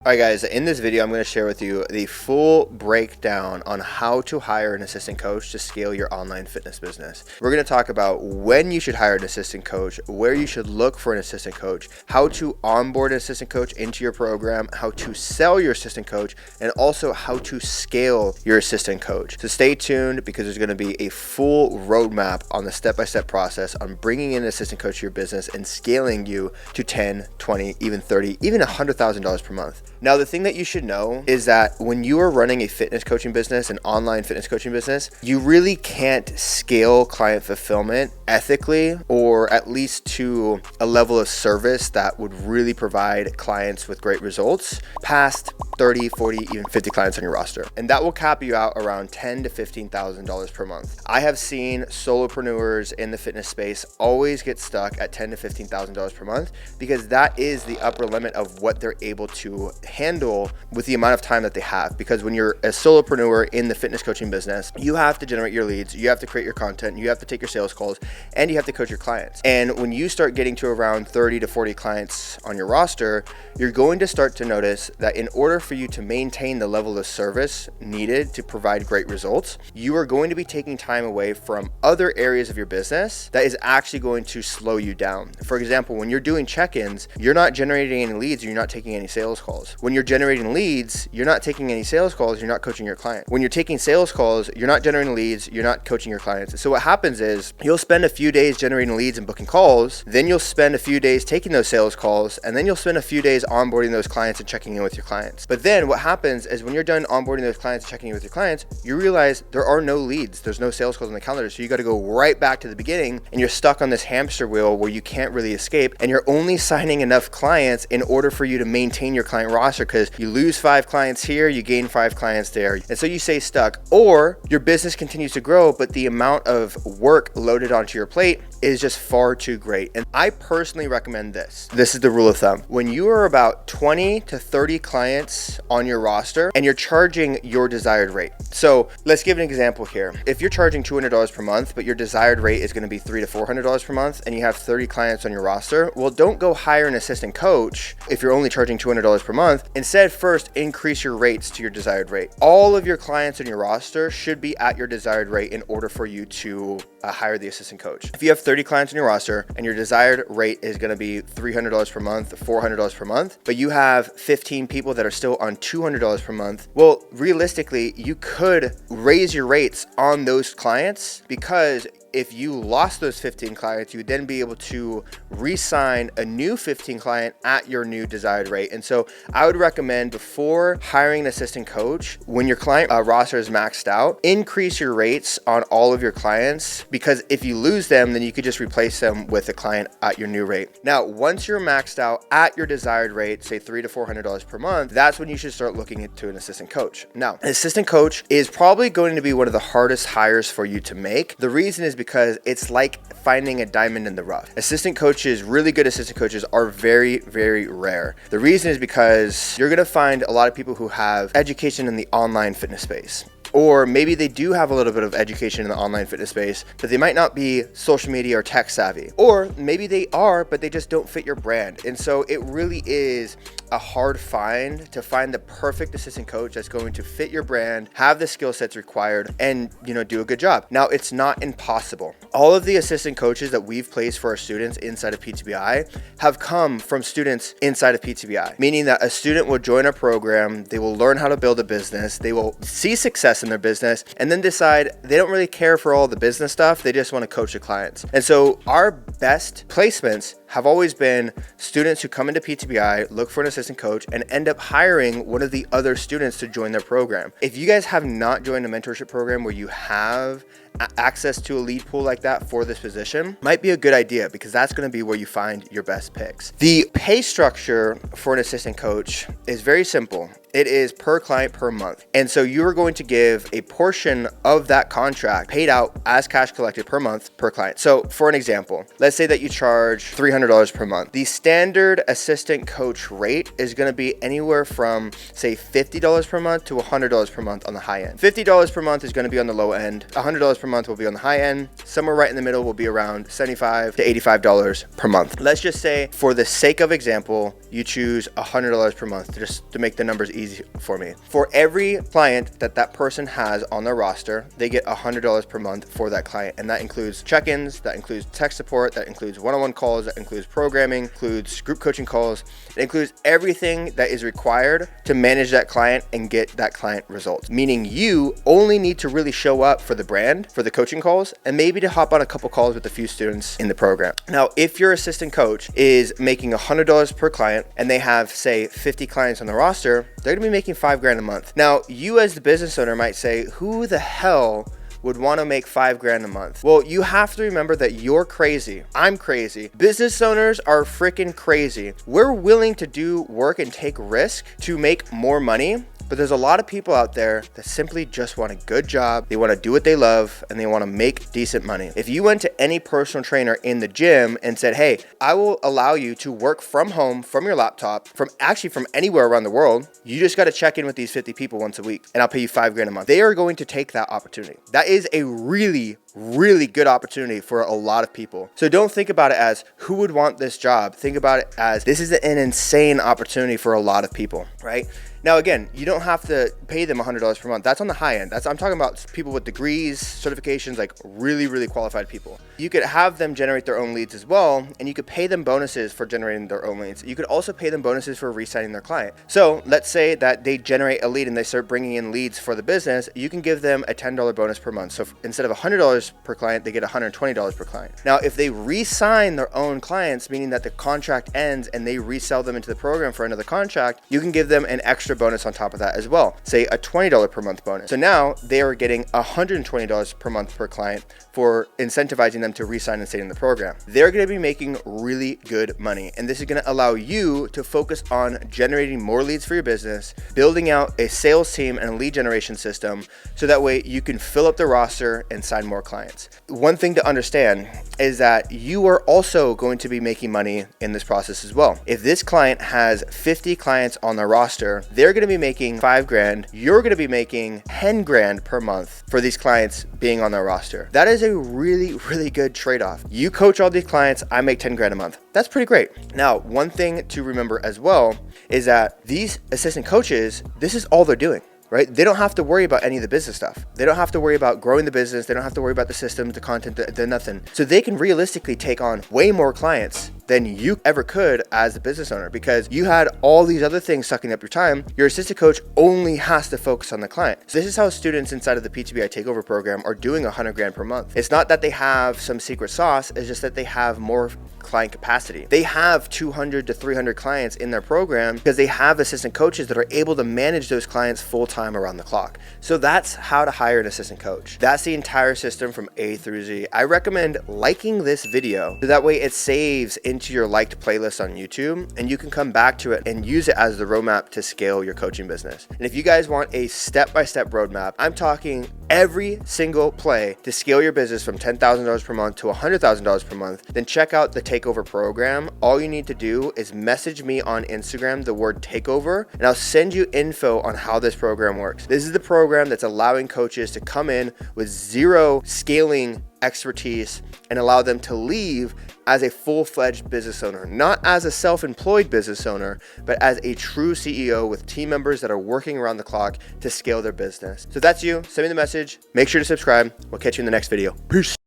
All right, guys, in this video, I'm going to share with you the full breakdown on how to hire an assistant coach to scale your online fitness business. We're going to talk about when you should hire an assistant coach, where you should look for an assistant coach, how to onboard an assistant coach into your program, how to sell your assistant coach, and also how to scale your assistant coach. So stay tuned because there's going to be a full roadmap on the step-by-step process on bringing in an assistant coach to your business and scaling you to 10, 20, even 30, even $100,000 per month. Now, the thing that you should know is that when you are running a fitness coaching business, an online fitness coaching business, you really can't scale client fulfillment ethically, or at least to a level of service that would really provide clients with great results past 30, 40, even 50 clients on your roster. And that will cap you out around $10,000 to $15,000 per month. I have seen solopreneurs in the fitness space always get stuck at $10,000 to $15,000 per month because that is the upper limit of what they're able to handle with the amount of time that they have. Because when you're a solopreneur in the fitness coaching business, you have to generate your leads, you have to create your content, you have to take your sales calls, and you have to coach your clients. And when you start getting to around 30 to 40 clients on your roster, you're going to start to notice that in order for you to maintain the level of service needed to provide great results, you are going to be taking time away from other areas of your business that is actually going to slow you down. For example, when you're doing check-ins, you're not generating any leads, you're not taking any sales calls. When you're generating leads, you're not taking any sales calls, you're not coaching your client. When you're taking sales calls, you're not generating leads, you're not coaching your clients. So what happens is you'll spend a few days generating leads and booking calls, then you'll spend a few days taking those sales calls, and then you'll spend a few days onboarding those clients and checking in with your clients. But then what happens is when you're done onboarding those clients and checking in with your clients, you realize there are no leads, there's no sales calls on the calendar. So you got to go right back to the beginning, and you're stuck on this hamster wheel where you can't really escape, and you're only signing enough clients in order for you to maintain your client roster, because you lose 5 clients here, you gain 5 clients there. And so you stay stuck, or your business continues to grow, but the amount of work loaded onto your plate is just far too great. And I personally recommend this. This is the rule of thumb. When you are about 20 to 30 clients on your roster and you're charging your desired rate. So let's give an example here. If you're charging $200 per month, but your desired rate is going to be $300 to $400 per month, and you have 30 clients on your roster, well, don't go hire an assistant coach if you're only charging $200 per month. Instead, first increase your rates to your desired rate. All of your clients on your roster should be at your desired rate in order for you to hire the assistant coach. If you have 30 clients on your roster and your desired rate is going to be $300 per month, $400 per month, but you have 15 people that are still on $200 per month, well, realistically, you could raise your rates on those clients, because if you lost those 15 clients, you would then be able to re-sign a new 15 client at your new desired rate. And so I would recommend, before hiring an assistant coach, when your client roster is maxed out, increase your rates on all of your clients, because if you lose them, then you could just replace them with a client at your new rate. Now, once you're maxed out at your desired rate, say $300 to $400 per month, that's when you should start looking into an assistant coach. Now, an assistant coach is probably going to be one of the hardest hires for you to make. The reason is because it's like finding a diamond in the rough. Assistant coaches, really good assistant coaches, are very, very rare. The reason is because you're going to find a lot of people who have education in the online fitness space. Or maybe they do have a little bit of education in the online fitness space, but they might not be social media or tech savvy. Or maybe they are, but they just don't fit your brand. And so it really is a hard find to find the perfect assistant coach that's going to fit your brand, have the skill sets required, and do a good job. Now, it's not impossible. All of the assistant coaches that we've placed for our students inside of PTBI have come from students inside of PTBI, meaning that a student will join our program, they will learn how to build a business, they will see success in their business, and then decide they don't really care for all the business stuff, they just want to coach the clients. And so our best placements have always been students who come into PTBI, look for an assistant coach, and end up hiring one of the other students to join their program. If you guys have not joined a mentorship program where you have access to a lead pool like that for this position, might be a good idea, because that's going to be where you find your best picks. The pay structure for an assistant coach is very simple. It is per client per month. And so you're going to give a portion of that contract paid out as cash collected per month per client. So for an example, let's say that you charge $300 $300 per month. The standard assistant coach rate is going to be anywhere from say $50 per month to $100 per month on the high end. $50 per month is going to be on the low end. $100 per month will be on the high end. Somewhere right in the middle will be around $75 to $85 per month. Let's just say, for the sake of example, you choose $100 per month just to make the numbers easy for me. For every client that person has on their roster, they get $100 per month for that client. And that includes check-ins, that includes tech support, that includes one-on-one calls, that includes programming, includes group coaching calls. It includes everything that is required to manage that client and get that client results. Meaning you only need to really show up for the brand, for the coaching calls, and maybe to hop on a couple calls with a few students in the program. Now, if your assistant coach is making $100 per client and they have, say, 50 clients on the roster, they're gonna be making $5,000 a month. Now, you as the business owner might say, who the hell would want to make $5,000 a month? Well, you have to remember that you're crazy. I'm crazy. Business owners are freaking crazy. We're willing to do work and take risk to make more money. But there's a lot of people out there that simply just want a good job. They want to do what they love and they want to make decent money. If you went to any personal trainer in the gym and said, hey, I will allow you to work from home, from your laptop, from anywhere around the world. You just got to check in with these 50 people once a week and I'll pay you $5,000 a month. They are going to take that opportunity. That is a really good opportunity for a lot of people. So don't think about it as who would want this job. Think about it as this is an insane opportunity for a lot of people, right? Now, again, you don't have to pay them $100 per month. That's on the high end. I'm talking about people with degrees, certifications, like really qualified people. You could have them generate their own leads as well, and you could pay them bonuses for generating their own leads. You could also pay them bonuses for re-signing their client. So let's say that they generate a lead and they start bringing in leads for the business. You can give them a $10 bonus per month. So instead of $100 per client, they get $120 per client. Now, if they re-sign their own clients, meaning that the contract ends and they resell them into the program for another contract, you can give them an extra bonus on top of that as well, say a $20 per month bonus. So now they are getting $120 per month per client for incentivizing them to re-sign and stay in the program. They're going to be making really good money, and this is going to allow you to focus on generating more leads for your business, building out a sales team and a lead generation system so that way you can fill up the roster and sign more clients. One thing to understand is that you are also going to be making money in this process as well. If this client has 50 clients on their roster, they're going to be making $5,000. You're going to be making $10,000 per month for these clients being on their roster. That is a really good trade-off. You coach all these clients, I make $10,000 a month. That's pretty great. Now, one thing to remember as well is that these assistant coaches, this is all they're doing. Right? They don't have to worry about any of the business stuff. They don't have to worry about growing the business. They don't have to worry about the systems, the content, the nothing. So they can realistically take on way more clients than you ever could as a business owner because you had all these other things sucking up your time. Your assistant coach only has to focus on the client. So this is how students inside of the PTBI Takeover program are doing $100,000 per month. It's not that they have some secret sauce. It's just that they have more client capacity. They have 200 to 300 clients in their program because they have assistant coaches that are able to manage those clients full time around the clock. So that's how to hire an assistant coach. That's the entire system from A through Z. I recommend liking this video so that way it saves into your liked playlist on YouTube and you can come back to it and use it as the roadmap to scale your coaching business. And if you guys want a step-by-step roadmap, I'm talking every single play to scale your business from $10,000 per month to $100,000 per month, then check out the Takeover program. All you need to do is message me on Instagram the word takeover and I'll send you info on how this program works. This is the program that's allowing coaches to come in with zero scaling expertise and allow them to leave as a full-fledged business owner, not as a self-employed business owner, but as a true CEO with team members that are working around the clock to scale their business. So if that's you, send me the message. Make sure to subscribe. We'll catch you in the next video. Peace.